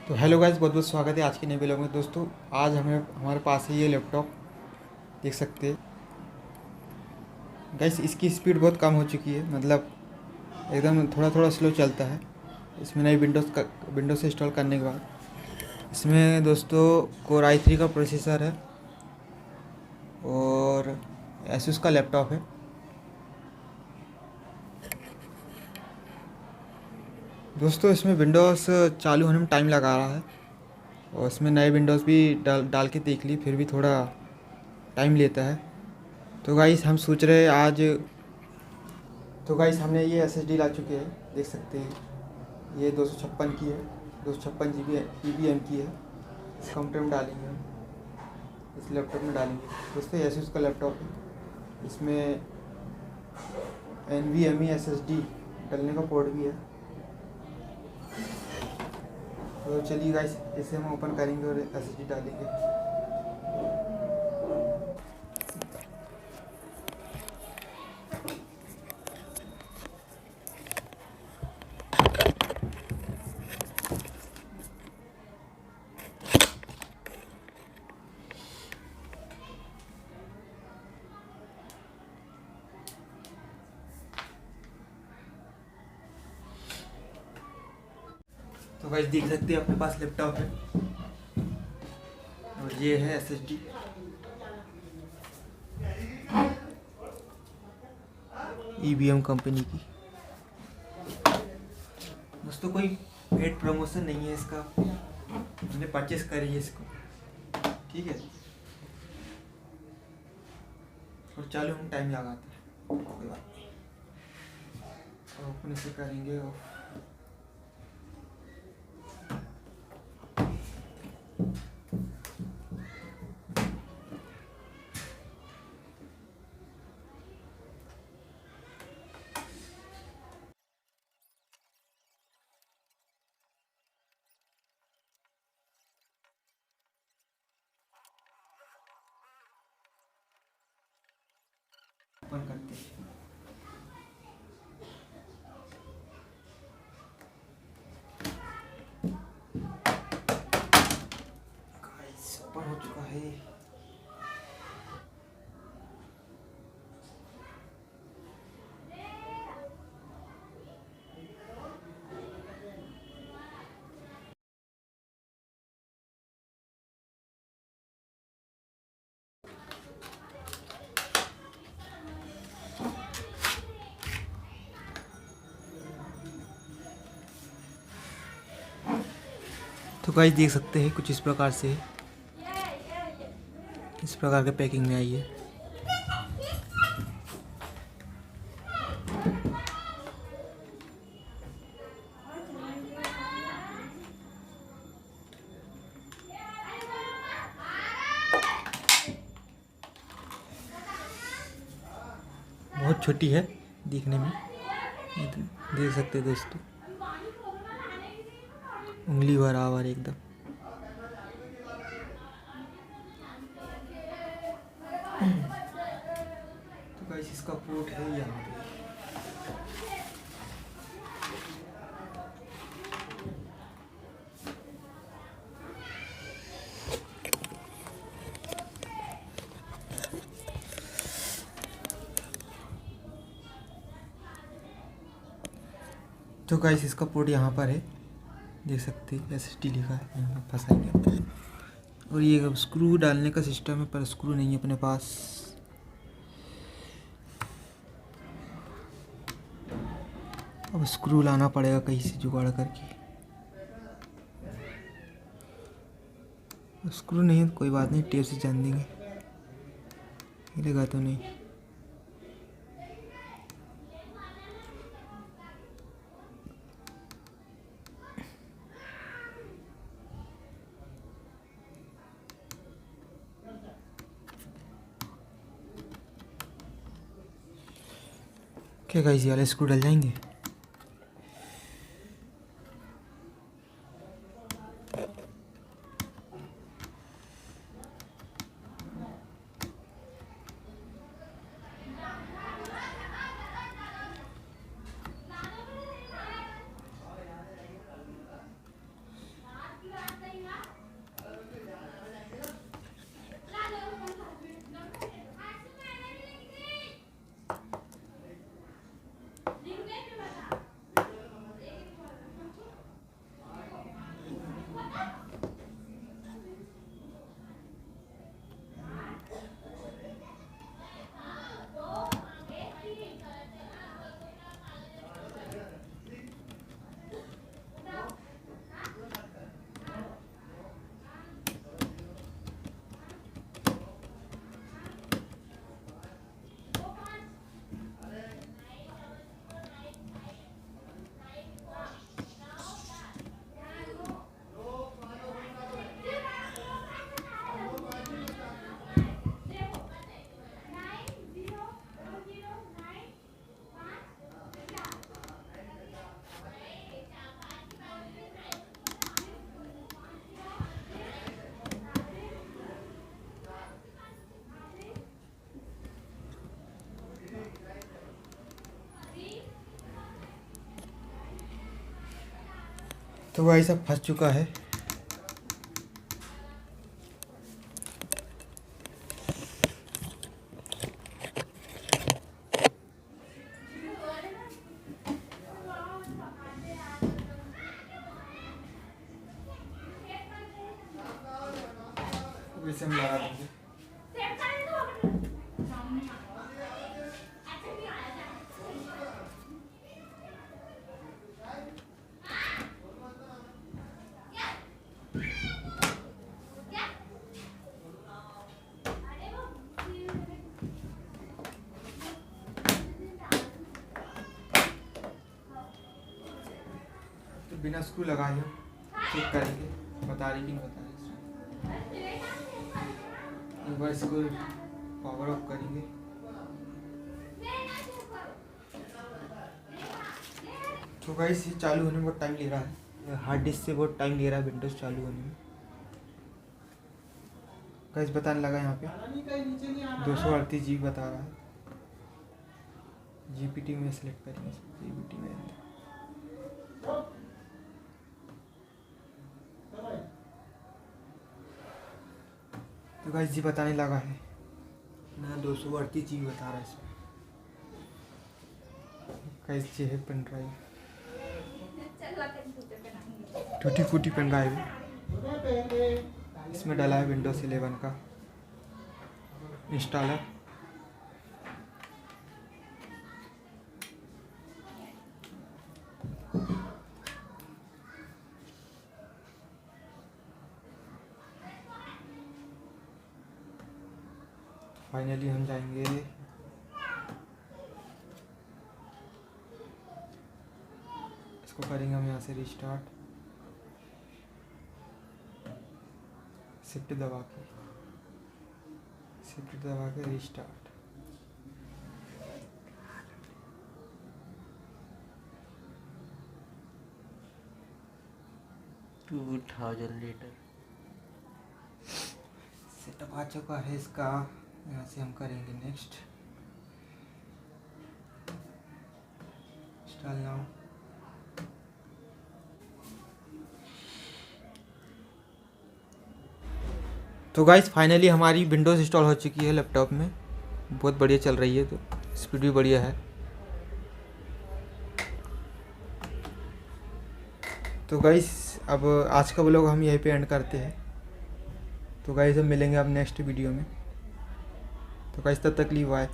तो hello guys, बहुत बहुत स्वागत है आज की नई वीडियो में। दोस्तों, आज हमारे पास है ये लैपटॉप, देख सकते हैं गाइस। इसकी स्पीड बहुत कम हो चुकी है, मतलब एकदम थोड़ा थोड़ा स्लो चलता है। इसमें नई विंडोज़ इंस्टॉल करने के बाद इसमें दोस्तों कोर i3 का प्रोसेसर है और एसुस का लैपटॉप है। दोस्तों, इसमें विंडोज़ चालू होने में टाइम लगा रहा है और इसमें नए विंडोज़ भी डाल डाल के देख ली, फिर भी थोड़ा टाइम लेता है। तो गाइस हम सोच रहे हैं आज, तो गाइस हमने ये SSD ला चुके हैं, देख सकते हैं। ये 256 की है, 256 GB EVM की है। इस कंप्यूटर में डालेंगे हम, इस लैपटॉप में डालेंगे। दोस्तों, ये Asus का लैपटॉप है, इसमें NVMe SSD डालने का पोर्ट भी है। तो चलिए गाइस, इसे हम ओपन करेंगे और SSD डालेंगे। तो गाइस देख सकते हैं अपने पास लैपटॉप है और ये है SSD। EVM कंपनी की। दोस्तों, कोई पेड प्रमोशन नहीं है इसका, हमने परचेस करी है इसको, ठीक है। और चालू हम टाइम लगाते हैं, कोई बात नहीं। और अपने से करेंगे और ओपन करते हैं। गाइस ओपन हो चुका है। तो गाइस देख सकते हैं कुछ इस प्रकार से है, इस प्रकार के पैकिंग में आई है। बहुत छोटी है दिखने में, ये तो देख सकते हैं दोस्तों, उंगली बराबर एकदम। तो गाइस इसका पोर्ट है यहाँ पे। तो गाइस इसका पोर्ट यहाँ पर है, देख सकते हैं SSD लिखा है, यहाँ पर फंसाएंगे। और ये अब स्क्रू डालने का सिस्टम है, पर स्क्रू नहीं है अपने पास। अब स्क्रू लाना पड़ेगा कहीं से जुगाड़ करके। स्क्रू नहीं है तो कोई बात नहीं, टेप से जान देंगे, हिलेगा तो नहीं। क्या गाइस, ये वाले स्क्रू डल जाएंगे। तो गाइस सब फंस चुका है। इसे हम लगा देंगे। तो बिना स्क्रू लगाए चेक करेंगे बता रही कि नहीं बता रही। एक बार इसको पावर ऑफ करेंगे। तो गाइस ये चालू होने में बहुत टाइम ले रहा है, हार्ड डिस्क से बहुत टाइम ले रहा है विंडोज़ चालू होने में। गाइस बताने लगा यहाँ पे 238 GB बता रहा है। GPT में सेलेक्ट करेंगे, GPT में तो गाइस जी बताने लगा है ना 238 GB बता रहा है इसमें। गाइस ये है पेन ड्राइव, टूटी फूटी पेन ड्राइव है। इसमें डाला है विंडोज 11 का इंस्टॉलर। फाइनली हम जाएंगे इसको करेंगे हम यहाँ से रिस्टार्ट, शिफ्ट दबा के रिस्टार्ट। सेटअप आ चुका है इसका, यहाँ से हम करेंगे नेक्स्ट इंस्टॉल नाउ। तो गाइस फाइनली हमारी विंडोज़ इंस्टॉल हो चुकी है लैपटॉप में, बहुत बढ़िया चल रही है, तो स्पीड भी बढ़िया है। तो गाइस अब आज का व्लॉग हम यहीं पे एंड करते हैं। तो गाइस हम मिलेंगे अब नेक्स्ट वीडियो में। तो गाइस तब तक के लिए बाय।